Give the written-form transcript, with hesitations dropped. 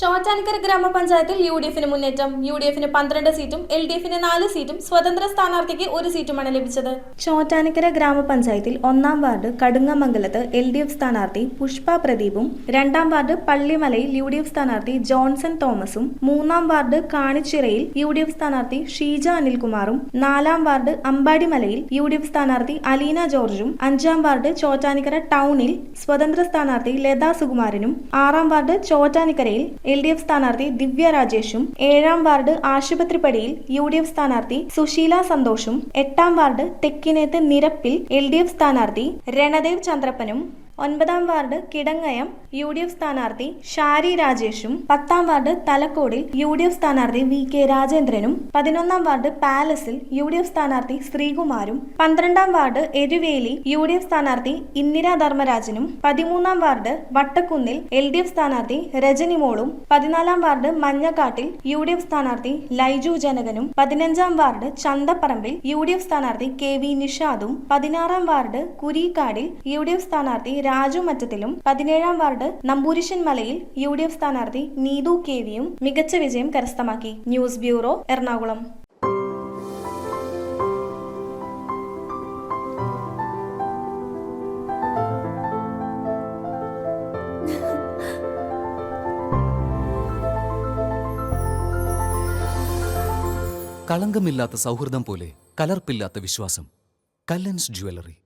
ചോറ്റാനിക്കര ഗ്രാമപഞ്ചായത്തിൽ യു.ഡി.എഫിന് മുന്നേറ്റം. യു.ഡി.എഫിന് 12 സീറ്റും എൽ.ഡി.എഫിന് 4 സീറ്റും സ്വതന്ത്ര സ്ഥാനാർത്ഥിക്ക് 1 സീറ്റുമാണ് ലഭിച്ചത്. ചോറ്റാനിക്കര ഗ്രാമപഞ്ചായത്തിൽ 1-ാം വാർഡ് കടുങ്ങമംഗലത്ത് എൽ.ഡി.എഫ് സ്ഥാനാർത്ഥി പുഷ്പ പ്രദീപും, 2-ാം വാർഡ് പള്ളിമലയിൽ യു.ഡി.എഫ് സ്ഥാനാർത്ഥി ജോൺസൺ തോമസും, 3-ാം വാർഡ് കാണിച്ചിറയിൽ യു.ഡി.എഫ് സ്ഥാനാർത്ഥി ഷീജ അനിൽകുമാറും, 4-ാം വാർഡ് അമ്പാടിമലയിൽ യു.ഡി.എഫ് സ്ഥാനാർത്ഥി അലീന ജോർജും, 5-ാം വാർഡ് ചോറ്റാനിക്കര ടൗണിൽ സ്വതന്ത്ര സ്ഥാനാർത്ഥി ലതാ സുകുമാരനും, 6-ാം വാർഡ് ചോറ്റാനിക്കരയിൽ എൽ.ഡി.എഫ് സ്ഥാനാർത്ഥി ദിവ്യ രാജേഷും, 7-ാം വാർഡ് ആശുപത്രിപ്പടിയിൽ യു.ഡി.എഫ് സ്ഥാനാർത്ഥി സുശീല സന്തോഷും, 8-ാം വാർഡ് തെക്കിനേത്ത് നിരപ്പിൽ എൽ.ഡി.എഫ് സ്ഥാനാർത്ഥി രണദേവ് ചന്ദ്രപ്പനും, 9-ാം വാർഡ് കിടങ്ങയം യു.ഡി.എഫ് സ്ഥാനാർത്ഥി ഷാരി രാജേഷും, 10-ാം വാർഡ് തലക്കോടിൽ യു.ഡി.എഫ് സ്ഥാനാർത്ഥി വി.കെ. രാജേന്ദ്രനും, 11-ാം വാർഡ് പാലസിൽ യു.ഡി.എഫ് സ്ഥാനാർത്ഥി ശ്രീകുമാരും, 12-ാം വാർഡ് എരുവേലി യു.ഡി.എഫ് സ്ഥാനാർത്ഥി ഇന്ദിര ധർമ്മരാജനും, 13-ാം വാർഡ് വട്ടക്കുന്നിൽ എൽ.ഡി.എഫ് സ്ഥാനാർത്ഥി രജനിമോളും, 14-ാം വാർഡ് മഞ്ഞക്കാട്ടിൽ യു.ഡി.എഫ് സ്ഥാനാർത്ഥി ലൈജു ജനകനും, 15-ാം വാർഡ് ചന്തപ്പറമ്പിൽ യു.ഡി.എഫ് സ്ഥാനാർത്ഥി കെ.വി. നിഷാദും, 16-ാം വാർഡ് കുരീക്കാടിൽ യു.ഡി.എഫ് സ്ഥാനാർത്ഥി രാജു മറ്റത്തിലും, 17-ാം വാർഡ് നമ്പൂരിശൻ മലയിൽ യു.ഡി.എഫ് സ്ഥാനാർത്ഥി നീതു കെ.വിയും മികച്ച വിജയം കരസ്ഥമാക്കി. News bureau, Ernakulam. കളങ്കമില്ലാത്ത സൗഹൃദം പോലെ കലർപ്പില്ലാത്ത വിശ്വാസം. കല്ലൻസ് ജ്വല്ലറി.